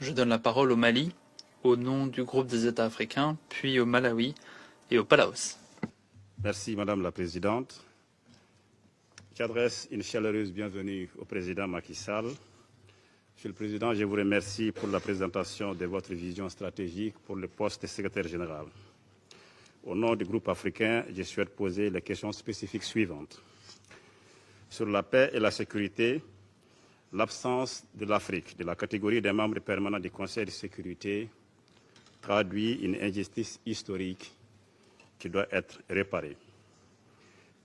Je donne la parole au Mali, au nom du groupe des États africains, puis au Malawi et au Palaos. Merci Madame la Présidente. J'adresse une chaleureuse bienvenue au Président Macky Sall. Monsieur le Président, je vous remercie pour la présentation de votre vision stratégique pour le poste de secrétaire général. Au nom du groupe africain, je souhaite poser les questions spécifiques suivantes. Sur la paix et la sécurité, l'absence de l'Afrique de la catégorie des membres permanents du Conseil de sécurité traduit une injustice historique qui doit être réparée.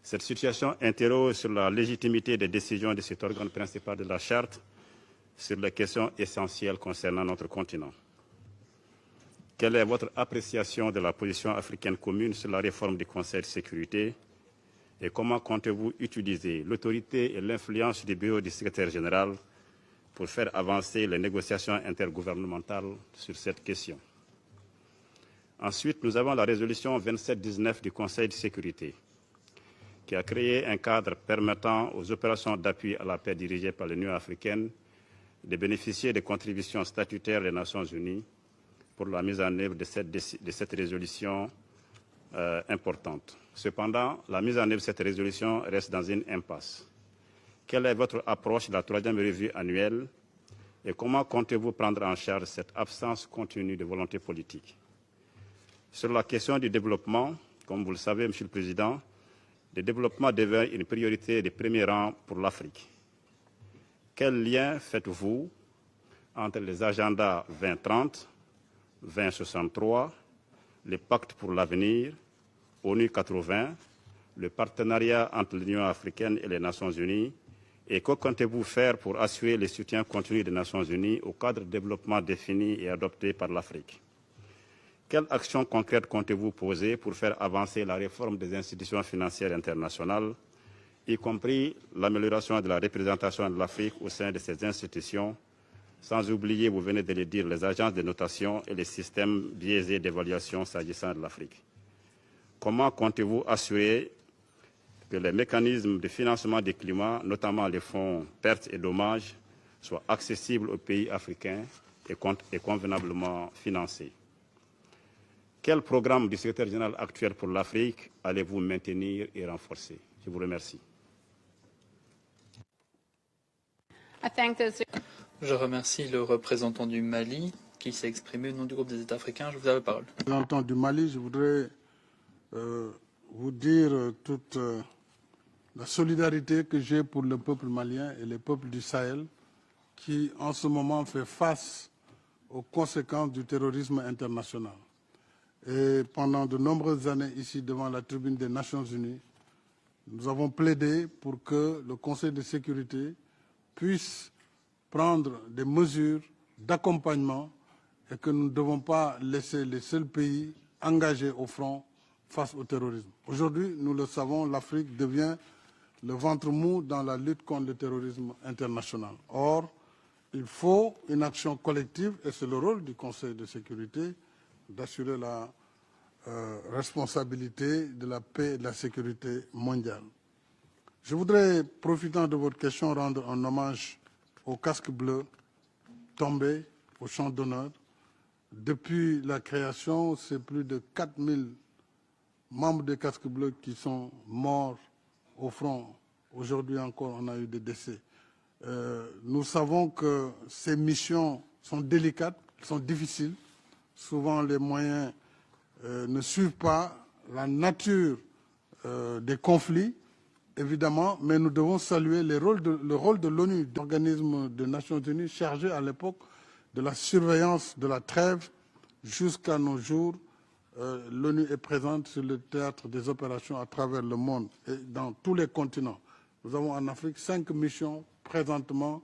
Cette situation interroge sur la légitimité des décisions de cet organe principal de la Charte sur les questions essentielles concernant notre continent. Quelle est votre appréciation de la position africaine commune sur la réforme du Conseil de sécurité et comment comptez-vous utiliser l'autorité et l'influence du bureau du secrétaire général pour faire avancer les négociations intergouvernementales sur cette question? Ensuite, nous avons la résolution 2719 du Conseil de sécurité qui a créé un cadre permettant aux opérations d'appui à la paix dirigées par l'Union africaine de bénéficier des contributions statutaires des Nations unies pour la mise en œuvre de cette résolution importante. Cependant, la mise en œuvre de cette résolution reste dans une impasse. Quelle est votre approche de la troisième revue annuelle et comment comptez-vous prendre en charge cette absence continue de volonté politique? Sur la question du développement, comme vous le savez, Monsieur le Président, le développement devient une priorité de premier rang pour l'Afrique. Quel lien faites-vous entre les agendas 2030, 2063, le pacte pour l'avenir, ONU 80, le partenariat entre l'Union africaine et les Nations unies, et que comptez-vous faire pour assurer le soutien continu des Nations unies au cadre de développement défini et adopté par l'Afrique? Quelles actions concrètes comptez-vous poser pour faire avancer la réforme des institutions financières internationales, y compris l'amélioration de la représentation de l'Afrique au sein de ces institutions, sans oublier, vous venez de le dire, les agences de notation et les systèmes biaisés d'évaluation s'agissant de l'Afrique? Comment comptez-vous assurer que les mécanismes de financement du climat, notamment les fonds pertes et dommages, soient accessibles aux pays africains et convenablement financés? Quel programme du secrétaire général actuel pour l'Afrique allez-vous maintenir et renforcer? Je vous remercie. Je remercie le représentant du Mali qui s'est exprimé au nom du groupe des États africains. Je vous donne la parole. Le représentant du Mali, je voudrais vous dire toute la solidarité que j'ai pour le peuple malien et les peuples du Sahel qui, en ce moment, fait face aux conséquences du terrorisme international. Et pendant de nombreuses années, ici, devant la tribune des Nations Unies, nous avons plaidé pour que le Conseil de sécurité puisse prendre des mesures d'accompagnement et que nous ne devons pas laisser les seuls pays engagés au front face au terrorisme. Aujourd'hui, nous le savons, l'Afrique devient le ventre mou dans la lutte contre le terrorisme international. Or, il faut une action collective et c'est le rôle du Conseil de sécurité d'assurer la responsabilité de la paix et de la sécurité mondiale. Je voudrais, profitant de votre question, rendre un hommage aux casques bleus tombés au champ d'honneur. Depuis la création, c'est plus de 4000 membres des casques bleus qui sont morts au front. Aujourd'hui encore, on a eu des décès. Nous savons que ces missions sont délicates, sont difficiles. Souvent, les moyens ne suivent pas la nature des conflits, évidemment, mais nous devons saluer le rôle de l'ONU, l'organisme des Nations Unies chargé à l'époque de la surveillance de la trêve jusqu'à nos jours. L'ONU est présente sur le théâtre des opérations à travers le monde et dans tous les continents. Nous avons en Afrique 5 missions présentement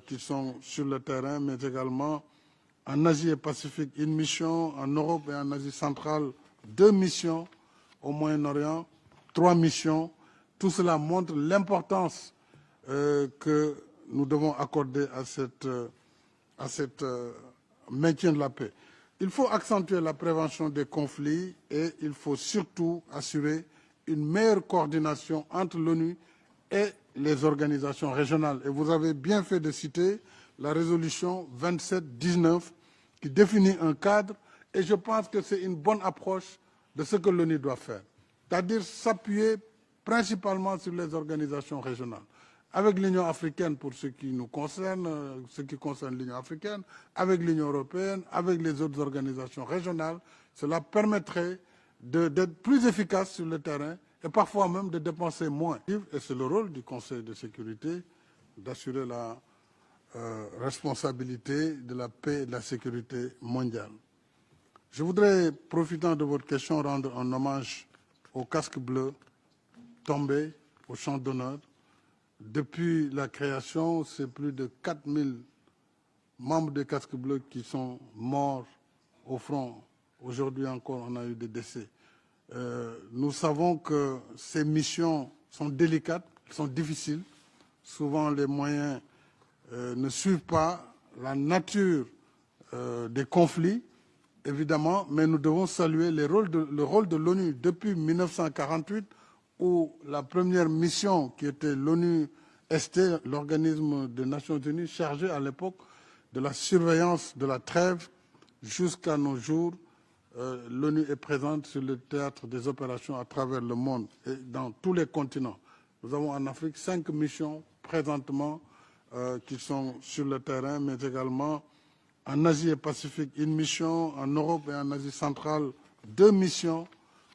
qui sont sur le terrain, mais également en Asie et Pacifique, une mission, en Europe et en Asie centrale, 2 missions, au Moyen-Orient, 3 missions. Tout cela montre l'importance que nous devons accorder à cette maintien de la paix. Il faut accentuer la prévention des conflits et il faut surtout assurer une meilleure coordination entre l'ONU et les organisations régionales. Et vous avez bien fait de citer la résolution 2719 qui définit un cadre et je pense que c'est une bonne approche de ce que l'ONU doit faire. C'est-à-dire s'appuyer principalement sur les organisations régionales. Avec l'Union africaine pour ce qui nous concerne, ce qui concerne l'Union africaine, avec l'Union européenne, avec les autres organisations régionales, cela permettrait d'être plus efficace sur le terrain et parfois même de dépenser moins. Et c'est le rôle du Conseil de sécurité d'assurer la responsabilité de la paix et de la sécurité mondiale. Je voudrais, profitant de votre question, rendre un hommage aux casques bleus tombés au champ d'honneur. Depuis la création, c'est plus de 4000 membres des casques bleus qui sont morts au front. Aujourd'hui encore, on a eu des décès. Nous savons que ces missions sont délicates, sont difficiles. Souvent, les moyens ne suivent pas la nature des conflits, évidemment, mais nous devons saluer le rôle de l'ONU depuis 1948, où la première mission, qui était l'ONU-ST, l'organisme des Nations Unies, chargé à l'époque de la surveillance de la trêve, jusqu'à nos jours, l'ONU est présente sur le théâtre des opérations à travers le monde et dans tous les continents. Nous avons en Afrique 5 missions présentement qui sont sur le terrain, mais également en Asie et Pacifique, 1 mission, en Europe et en Asie centrale, 2 missions,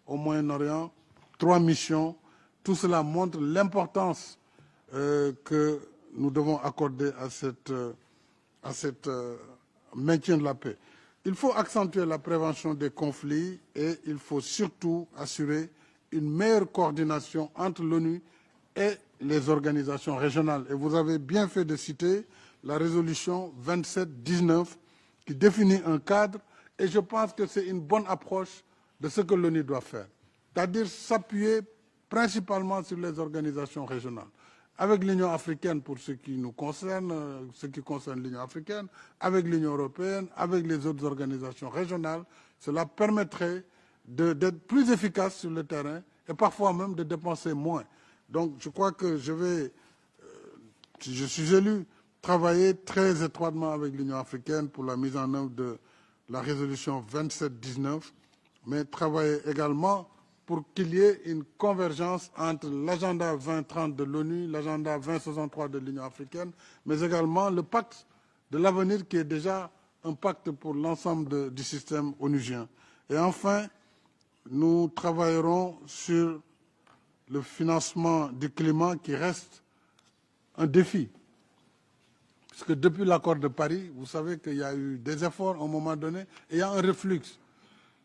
au Moyen-Orient, 3 missions. Tout cela montre l'importance que nous devons accorder à cette maintien de la paix. Il faut accentuer la prévention des conflits et il faut surtout assurer une meilleure coordination entre l'ONU et les organisations régionales. Et vous avez bien fait de citer la résolution 2719 qui définit un cadre et je pense que c'est une bonne approche de ce que l'ONU doit faire. C'est-à-dire s'appuyer principalement sur les organisations régionales. Avec l'Union africaine pour ce qui nous concerne, ce qui concerne l'Union africaine, avec l'Union européenne, avec les autres organisations régionales, cela permettrait d'être plus efficace sur le terrain et parfois même de dépenser moins. Donc je crois que si je suis élu, travailler très étroitement avec l'Union africaine pour la mise en œuvre de la résolution 2719, mais travailler également pour qu'il y ait une convergence entre l'agenda 2030 de l'ONU, l'agenda 2063 de l'Union africaine, mais également le pacte de l'avenir qui est déjà un pacte pour l'ensemble du système onusien. Et enfin, nous travaillerons sur le financement du climat qui reste un défi. Parce que depuis l'accord de Paris, vous savez qu'il y a eu des efforts à un moment donné et il y a un reflux.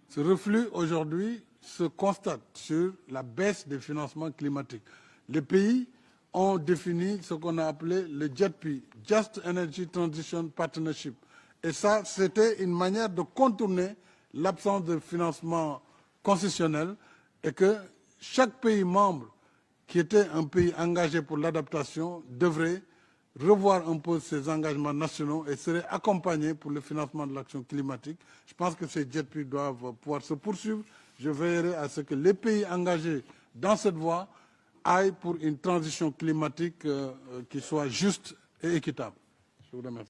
Ce reflux, aujourd'hui, se constate sur la baisse des financements climatiques. Les pays ont défini ce qu'on a appelé le JETP, Just Energy Transition Partnership. Et ça, c'était une manière de contourner l'absence de financement concessionnel et que chaque pays membre qui était un pays engagé pour l'adaptation devrait revoir un peu ses engagements nationaux et serait accompagné pour le financement de l'action climatique. Je pense que ces JETP doivent pouvoir se poursuivre. Je veillerai à ce que les pays engagés dans cette voie aillent pour une transition climatique qui soit juste et équitable. Je vous remercie.